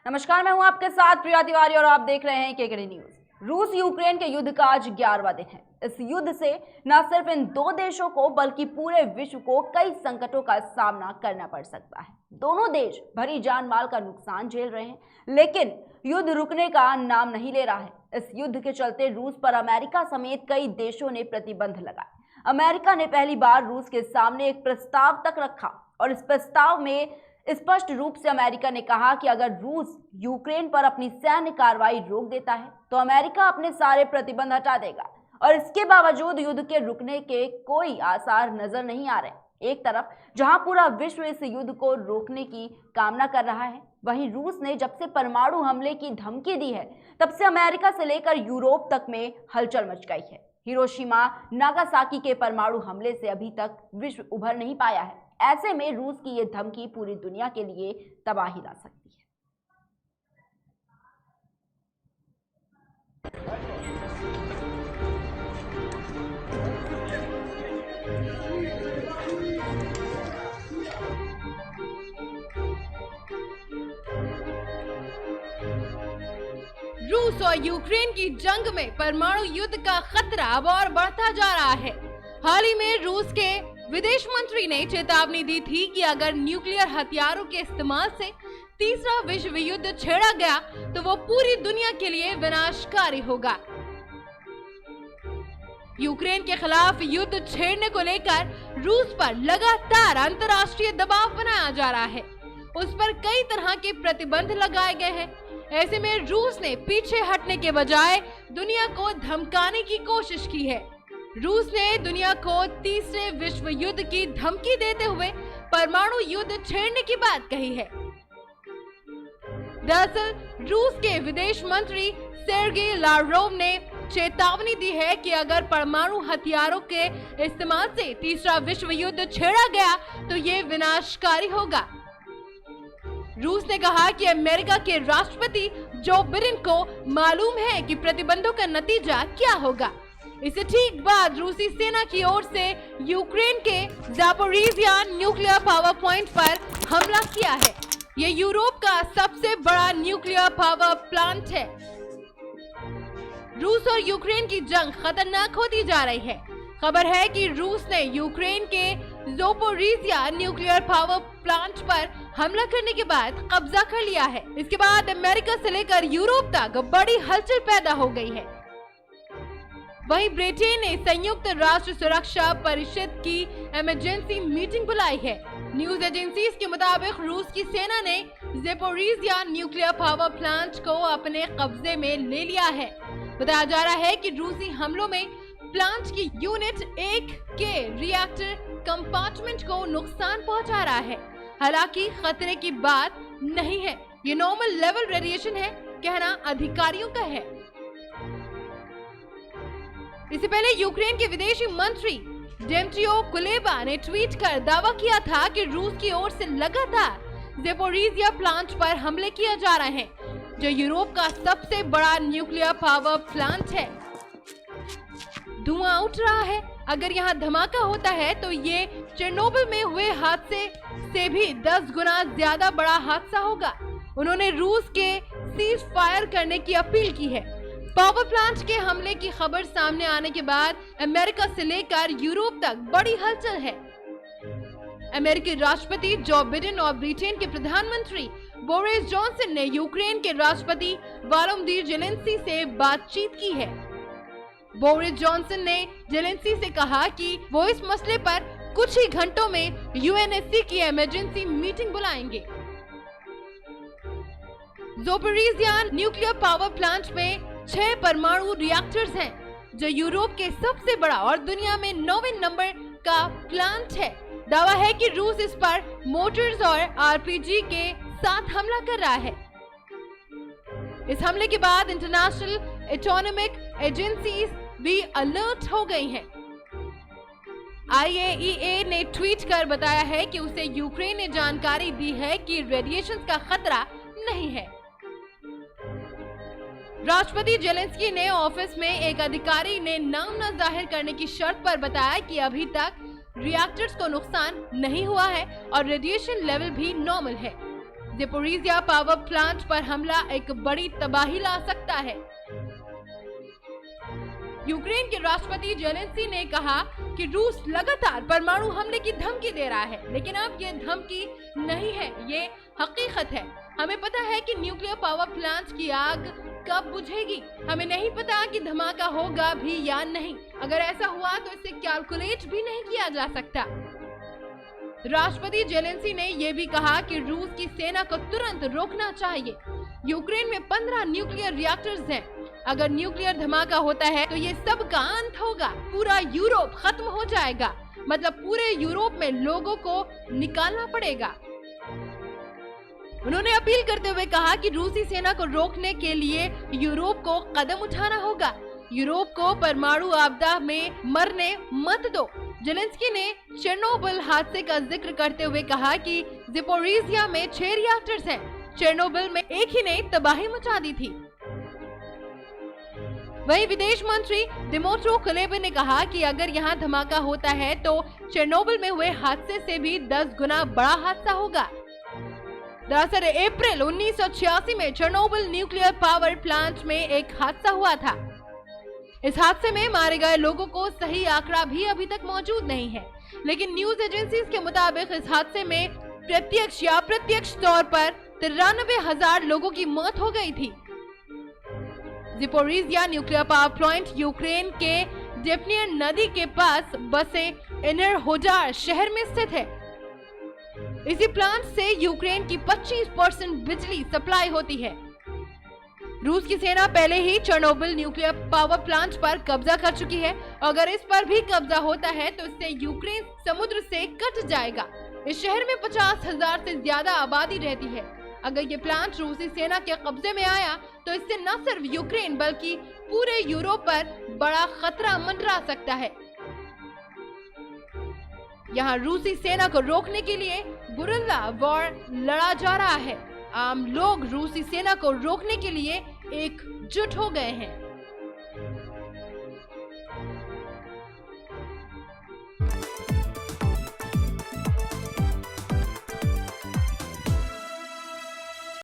नमस्कार, मैं हूं आपके साथ प्रिया तिवारी और आप देख रहे हैं केकेडी न्यूज। रूस यूक्रेन के युद्ध का आज 11वां दिन है। इस युद्ध से न सिर्फ इन दो देशों को बल्कि पूरे विश्व को कई संकटों का सामना करना पड़ सकता है। दोनों देश भारी जान माल का नुकसान झेल रहे हैं, लेकिन युद्ध रुकने का नाम नहीं ले रहा है। इस युद्ध के चलते रूस पर अमेरिका समेत कई देशों ने प्रतिबंध लगाए। अमेरिका ने पहली बार रूस के सामने एक प्रस्ताव तक रखा और इस प्रस्ताव में स्पष्ट रूप से अमेरिका ने कहा कि अगर रूस यूक्रेन पर अपनी सैन्य कार्रवाई रोक देता है तो अमेरिका अपने सारे प्रतिबंध हटा देगा। और इसके बावजूद युद्ध के रुकने के कोई आसार नजर नहीं आ रहे। एक तरफ जहां पूरा विश्व इस युद्ध को रोकने की कामना कर रहा है, वहीं रूस ने जब से परमाणु हमले की धमकी दी है तब से अमेरिका से लेकर यूरोप तक में हलचल मच गई है। हिरोशिमा नागासाकी के परमाणु हमले से अभी तक विश्व उभर नहीं पाया है। ऐसे में रूस की ये धमकी पूरी दुनिया के लिए तबाही ला सकती है। रूस और यूक्रेन की जंग में परमाणु युद्ध का खतरा अब और बढ़ता जा रहा है। हाल ही में रूस के विदेश मंत्री ने चेतावनी दी थी कि अगर न्यूक्लियर हथियारों के इस्तेमाल से तीसरा विश्व युद्ध छेड़ा गया तो वो पूरी दुनिया के लिए विनाशकारी होगा। यूक्रेन के खिलाफ युद्ध छेड़ने को लेकर रूस पर लगातार अंतर्राष्ट्रीय दबाव बनाया जा रहा है। उस पर कई तरह के प्रतिबंध लगाए गए हैं। ऐसे में रूस ने पीछे हटने के बजाय दुनिया को धमकाने की कोशिश की है। रूस ने दुनिया को तीसरे विश्व युद्ध की धमकी देते हुए परमाणु युद्ध छेड़ने की बात कही है। दरअसल रूस के विदेश मंत्री सेर्गेई लाव्रोव ने चेतावनी दी है कि अगर परमाणु हथियारों के इस्तेमाल से तीसरा विश्व युद्ध छेड़ा गया तो ये विनाशकारी होगा। रूस ने कहा कि अमेरिका के राष्ट्रपति जो बिडेन को मालूम है कि प्रतिबंधों का नतीजा क्या होगा। इससे ठीक बाद रूसी सेना की ओर से यूक्रेन के ज़ापोरिज़िया न्यूक्लियर पावर पॉइंट पर हमला किया है। ये यूरोप का सबसे बड़ा न्यूक्लियर पावर प्लांट है। रूस और यूक्रेन की जंग खतरनाक होती जा रही है। खबर है कि रूस ने यूक्रेन के ज़ापोरिज़िया न्यूक्लियर पावर प्लांट पर हमला करने के बाद कब्जा कर लिया है। इसके बाद अमेरिका से लेकर यूरोप तक बड़ी हलचल पैदा हो गई है। वहीं ब्रिटेन ने संयुक्त राष्ट्र सुरक्षा परिषद की इमरजेंसी मीटिंग बुलाई है। न्यूज एजेंसीज के मुताबिक रूस की सेना ने ज़ापोरिज़िया न्यूक्लियर पावर प्लांट को अपने कब्जे में ले लिया है। बताया जा रहा है कि रूसी हमलों में प्लांट की यूनिट 1 के रिएक्टर कंपार्टमेंट को नुकसान पहुंचा रहा है। हालांकि खतरे की बात नहीं है, ये नॉर्मल लेवल रेडिएशन है, कहना अधिकारियों का है। इससे पहले यूक्रेन के विदेशी मंत्री डेमित्रो कुलेबा ने ट्वीट कर दावा किया था कि रूस की ओर से लगातार ज़ापोरिज़िया प्लांट पर हमले किए जा रहे हैं, जो यूरोप का सबसे बड़ा न्यूक्लियर पावर प्लांट है। धुआं उठ रहा है। अगर यहाँ धमाका होता है तो ये चेरनोबिल में हुए हादसे से भी 10 गुना ज्यादा बड़ा हादसा होगा। उन्होंने रूस के सीज फायर करने की अपील की है। पावर प्लांट के हमले की खबर सामने आने के बाद अमेरिका से लेकर यूरोप तक बड़ी हलचल है। अमेरिकी राष्ट्रपति जो बिडेन और ब्रिटेन के प्रधानमंत्री बोरिस जॉनसन ने यूक्रेन के राष्ट्रपति वोलोदिमीर ज़ेलेंस्की से बातचीत की है। बोरिस जॉनसन ने ज़ेलेंस्की से कहा कि वो इस मसले पर कुछ ही घंटों में यूएनएससी की इमरजेंसी मीटिंग बुलाएंगे। ज़ापोरिज़िया न्यूक्लियर पावर प्लांट में 6 परमाणु रिएक्टर्स हैं, जो यूरोप के सबसे बड़ा और दुनिया में 9वें नंबर का प्लांट है। दावा है कि रूस इस पर मोटर्स और आरपीजी के साथ हमला कर रहा है। इस हमले के बाद इंटरनेशनल एटॉमिक एजेंसीज भी अलर्ट हो गई हैं। IAEA ने ट्वीट कर बताया है कि उसे यूक्रेन ने जानकारी दी है कि रेडिएशन का खतरा नहीं है। राष्ट्रपति ज़ेलेंस्की ने ऑफिस में एक अधिकारी ने नाम न जाहिर करने की शर्त पर बताया कि अभी तक रिएक्टर्स को नुकसान नहीं हुआ है और रेडिएशन लेवल भी नॉर्मल है। ज़पोरिज़िया पावर प्लांट पर हमला एक बड़ी तबाही ला सकता है। यूक्रेन के राष्ट्रपति जेलेंस्की ने कहा कि रूस लगातार परमाणु हमले की धमकी दे रहा है, लेकिन अब ये धमकी नहीं है, ये हकीकत है। हमें पता है कि न्यूक्लियर पावर प्लांट की आग कब बुझेगी। हमें नहीं पता कि धमाका होगा भी या नहीं। अगर ऐसा हुआ तो इसे कैलकुलेट भी नहीं किया जा सकता। राष्ट्रपति जेलेंस्की ने यह भी कहा कि रूस की सेना को तुरंत रोकना चाहिए। यूक्रेन में 15 न्यूक्लियर रिएक्टर्स हैं। अगर न्यूक्लियर धमाका होता है तो ये सब का अंत होगा, पूरा यूरोप खत्म हो जाएगा, मतलब पूरे यूरोप में लोगों को निकालना पड़ेगा। उन्होंने अपील करते हुए कहा कि रूसी सेना को रोकने के लिए यूरोप को कदम उठाना होगा। यूरोप को परमाणु आपदा में मरने मत दो। जेलेंस्की ने चेरनोबिल हादसे का जिक्र करते हुए कहा कि ज़पोरिज़िया में 6 रिएक्टर्स हैं। चेरनोबिल में एक ही ने तबाही मचा दी थी। वहीं विदेश मंत्री दिमित्रो कुलेबा ने कहा कि अगर यहाँ धमाका होता है तो चेरनोबिल में हुए हादसे से भी 10 गुना बड़ा हादसा होगा। दरअसल अप्रैल 1986 में चेरनोबिल न्यूक्लियर पावर प्लांट में एक हादसा हुआ था। इस हादसे में मारे गए लोगों को सही आंकड़ा भी अभी तक मौजूद नहीं है, लेकिन न्यूज एजेंसीज के मुताबिक इस हादसे में प्रत्यक्ष या अप्रत्यक्ष तौर पर 93,000 लोगों की मौत हो गई थी। Zaporizhzhia nuclear power plant Ukraine के डेप्नियर नदी के पास बसे एनरहोडार शहर में स्थित है। इसी प्लांट से यूक्रेन की 25% बिजली सप्लाई होती है। रूस की सेना पहले ही चेरनोबिल न्यूक्लियर पावर प्लांट पर कब्जा कर चुकी है। अगर इस पर भी कब्जा होता है तो इससे यूक्रेन समुद्र से कट जाएगा। इस शहर में 50,000 से ज्यादा आबादी रहती है। अगर ये प्लांट रूसी सेना के कब्जे में आया तो इससे न सिर्फ यूक्रेन बल्कि पूरे यूरोप पर बड़ा खतरा मंडरा सकता है। यहाँ रूसी सेना को रोकने के लिए गुरिल्ला वॉर लड़ा जा रहा है। आम लोग रूसी सेना को रोकने के लिए एकजुट हो गए हैं।